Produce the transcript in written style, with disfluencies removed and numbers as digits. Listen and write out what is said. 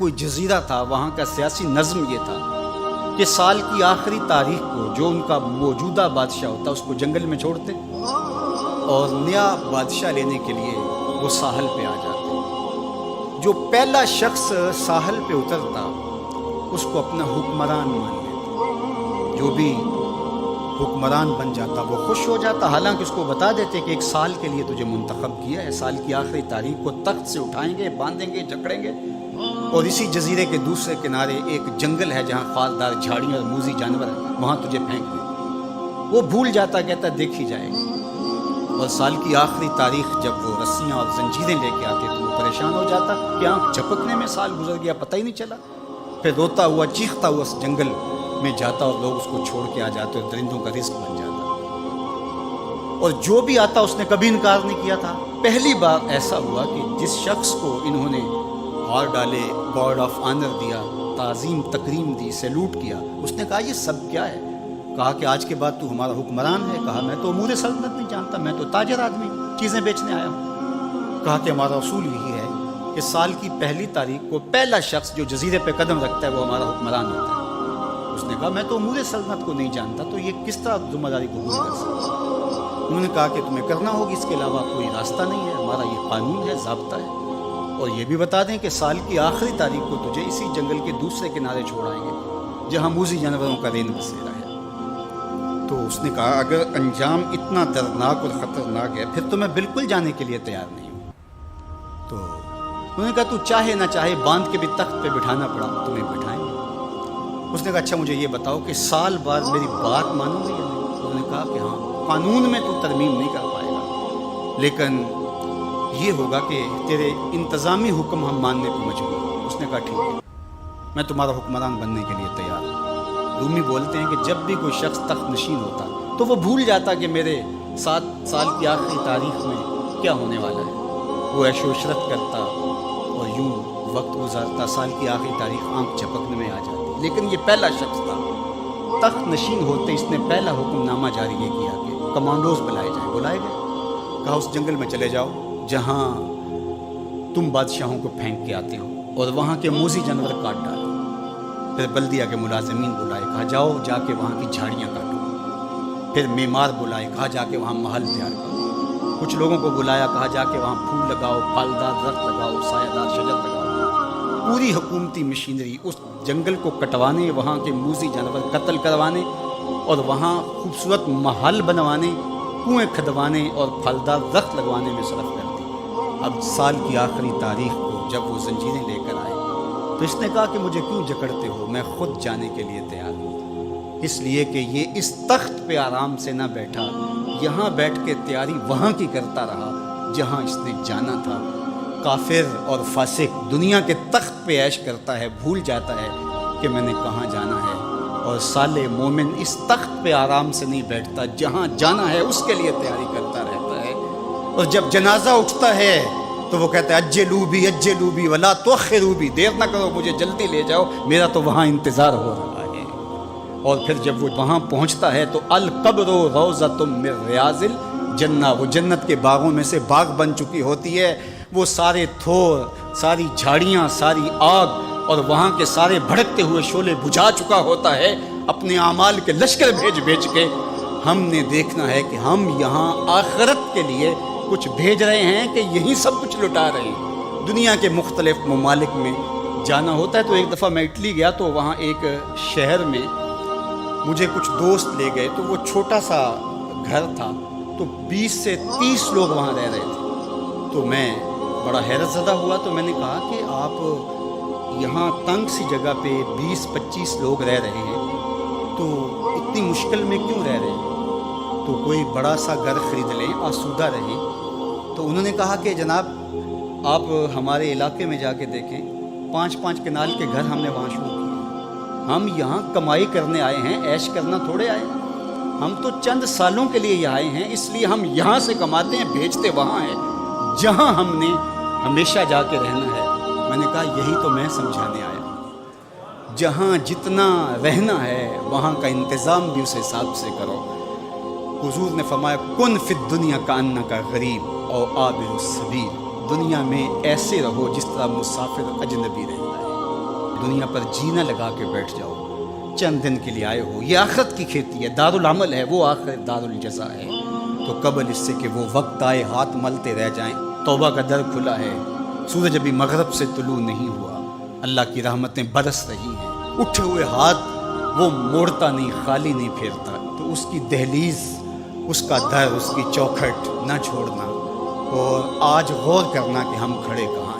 کوئی جزیرہ تھا، وہاں کا سیاسی نظم یہ تھا کہ سال کی آخری تاریخ کو جو ان کا موجودہ بادشاہ ہوتا اس کو جنگل میں چھوڑتے اور نیا بادشاہ لینے کے لیے وہ ساحل پہ آ جاتے۔ جو پہلا شخص ساحل پہ اترتا اس کو اپنا حکمران مان لیتے، جو بھی حکمران بن جاتا وہ خوش ہو جاتا، حالانکہ اس کو بتا دیتے کہ ایک سال کے لیے تجھے منتخب کیا ہے، سال کی آخری تاریخ کو تخت سے اٹھائیں گے، باندھیں گے، جکڑیں گے، اور اسی جزیرے کے دوسرے کنارے ایک جنگل ہے جہاں خالدار جھاڑیاں اور موذی جانور ہیں، وہاں تجھے پھینک دیں۔ وہ بھول جاتا، کہتا دیکھی جائے گی، اور سال کی آخری تاریخ جب وہ رسیاں اور زنجیریں لے کے آتے تو وہ پریشان ہو جاتا کہ آنکھ جھپکنے میں سال گزر گیا، پتہ ہی نہیں چلا۔ پھر روتا ہوا چیختا ہوا اس جنگل میں جاتا اور لوگ اس کو چھوڑ کے آ جاتے اور درندوں کا رزق بن جاتا، اور جو بھی آتا اس نے کبھی انکار نہیں کیا تھا۔ پہلی بار ایسا ہوا کہ جس شخص کو انہوں نے ہار ڈالے، گارڈ آف آنر دیا، تعظیم تکریم دی، سیلوٹ کیا، اس نے کہا یہ سب کیا ہے؟ کہا کہ آج کے بعد تو ہمارا حکمران ہے۔ کہا میں تو امور سلطنت نہیں جانتا، میں تو تاجر آدمی چیزیں بیچنے آیا ہوں۔ کہا کہ ہمارا اصول یہی ہے کہ سال کی پہلی تاریخ کو پہلا شخص جو جزیرے پہ قدم رکھتا ہے وہ ہمارا حکمران ہوتا ہے۔ اس نے کہا میں تو امور سلطنت کو نہیں جانتا، تو یہ کس طرح ذمہ داری قبول کر سکتا؟ انہوں نے کہا کہ تمہیں کرنا ہوگی، اس کے علاوہ کوئی راستہ نہیں ہے، ہمارا یہ قانون ہے، ضابطہ ہے، اور یہ بھی بتا دیں کہ سال کی آخری تاریخ کو تجھے اسی جنگل کے دوسرے کنارے چھوڑائیں گے جہاں موذی جانوروں کا رین بسیرا ہے۔ تو اس نے کہا اگر انجام اتنا دردناک اور خطرناک ہے پھر تو میں بالکل جانے کے لیے تیار نہیں ہوں۔ تو انہوں نے کہا تو چاہے نہ چاہے باندھ کے بھی تخت پہ بٹھانا پڑا تمہیں بٹھائیں گے۔ اس نے کہا اچھا مجھے یہ بتاؤ کہ سال بعد میری بات مانو گے یا نہیں؟ انہوں نے کہا کہ ہاں، قانون میں تو ترمیم نہیں کر پائے گا، لیکن یہ ہوگا کہ تیرے انتظامی حکم ہم ماننے پہ مجبور ہیں۔ اس نے کہا ٹھیک ہے، میں تمہارا حکمران بننے کے لیے تیار ہوں۔ رومی بولتے ہیں کہ جب بھی کوئی شخص تخت نشین ہوتا تو وہ بھول جاتا کہ میرے 7 سال کی آخری تاریخ میں کیا ہونے والا ہے۔ وہ عیش و عشرت کرتا اور یوں وقت گزارتا، سال کی آخری تاریخ آنکھ جھپکنے میں آ جاتی، لیکن یہ پہلا شخص تھا تخت نشین ہوتے اس نے پہلا حکم نامہ جاری یہ کیا کہ کمانڈوز بلائے جائیں۔ بلائے گئے، کہا اس جنگل میں چلے جاؤ جہاں تم بادشاہوں کو پھینک کے آتے ہو اور وہاں کے موذی جانور کاٹ ڈالو۔ پھر بلدیہ کے ملازمین بلائے، کہا جاؤ جا کے وہاں کی جھاڑیاں کاٹو۔ پھر معمار بلائے، کہا جا کے وہاں محل تیار کرو۔ کچھ لوگوں کو بلایا، کہا جا کے وہاں پھول لگاؤ، پھلدار درخت لگاؤ، سایہ دار شجر لگاؤ۔ پوری حکومتی مشینری اس جنگل کو کٹوانے، وہاں کے موذی جانور قتل کروانے اور وہاں خوبصورت محل بنوانے، کنویں کھدوانے اور پھلدار درخت لگوانے میں صرف کر دی۔ اب سال کی آخری تاریخ کو جب وہ زنجیریں لے کر آئے تو اس نے کہا کہ مجھے کیوں جکڑتے ہو، میں خود جانے کے لیے تیار ہوں، اس لیے کہ یہ اس تخت پہ آرام سے نہ بیٹھا، یہاں بیٹھ کے تیاری وہاں کی کرتا رہا جہاں اس نے جانا تھا۔ کافر اور فاسق دنیا کے تخت پہ عیش کرتا ہے، بھول جاتا ہے کہ میں نے کہاں جانا ہے، اور صالح مومن اس تخت پہ آرام سے نہیں بیٹھتا، جہاں جانا ہے اس کے لیے تیاری کرتا رہتا ہے، اور جب جنازہ اٹھتا ہے تو وہ کہتا ہے اجلوا بی ولا تؤخروا بی، دیر نہ کرو مجھے جلدی لے جاؤ، میرا تو وہاں انتظار ہو رہا ہے۔ اور پھر جب وہ وہاں پہنچتا ہے تو القبر روضۃ من ریاض الجنہ، وہ جنت کے باغوں میں سے باغ بن چکی ہوتی ہے، وہ سارے تھور، ساری جھاڑیاں، ساری آگ اور وہاں کے سارے بھڑکتے ہوئے شعلے بجھا چکا ہوتا ہے، اپنے اعمال کے لشکر بھیج کے۔ ہم نے دیکھنا ہے کہ ہم یہاں آخرت کے لیے کچھ بھیج رہے ہیں کہ یہی سب کچھ لٹا رہے ہیں۔ دنیا کے مختلف ممالک میں جانا ہوتا ہے، تو ایک دفعہ میں اٹلی گیا تو وہاں ایک شہر میں مجھے کچھ دوست لے گئے، تو وہ چھوٹا سا گھر تھا، تو 20 سے 30 لوگ وہاں رہ رہے تھے۔ تو میں بڑا حیرت زدہ ہوا، تو میں نے کہا کہ آپ یہاں تنگ سی جگہ پہ 20-25 لوگ رہ رہے ہیں، تو اتنی مشکل میں کیوں رہ رہے ہیں؟ تو کوئی بڑا سا گھر خرید لیں، آسودہ رہیں۔ تو انہوں نے کہا کہ جناب آپ ہمارے علاقے میں جا کے دیکھیں، 5-5 کنال کے گھر ہم نے وہاں شروع کیے۔ ہم یہاں کمائی کرنے آئے ہیں، عیش کرنا تھوڑے آئے ہیں، ہم تو چند سالوں کے لیے یہاں آئے ہیں، اس لیے ہم یہاں سے کماتے ہیں، بھیجتے وہاں ہیں جہاں ہم نے ہمیشہ جا کے رہنا ہے۔ میں نے کہا یہی تو میں سمجھانے آیا ہوں، جہاں جتنا رہنا ہے وہاں کا انتظام بھی اس حساب سے کرو۔ حضور نے فرمایا کن فی الدنیا کانک غریب او عابر السبیل، دنیا میں ایسے رہو جس طرح مسافر اجنبی رہتا ہے۔ دنیا پر جینا لگا کے بیٹھ جاؤ، چند دن کے لیے آئے ہو، یہ آخرت کی کھیتی ہے، دار العمل ہے، وہ آخر دار الجزا ہے، تو قبل اس سے کہ وہ وقت آئے ہاتھ ملتے رہ جائیں، توبہ کا در کھلا ہے، سورج ابھی مغرب سے طلوع نہیں ہوا، اللہ کی رحمتیں برس رہی ہیں، اٹھے ہوئے ہاتھ وہ موڑتا نہیں، خالی نہیں پھیرتا، تو اس کی دہلیز، اس کا در، اس کی چوکھٹ نہ چھوڑنا، اور آج غور کرنا کہ ہم کھڑے کہاں ہیں۔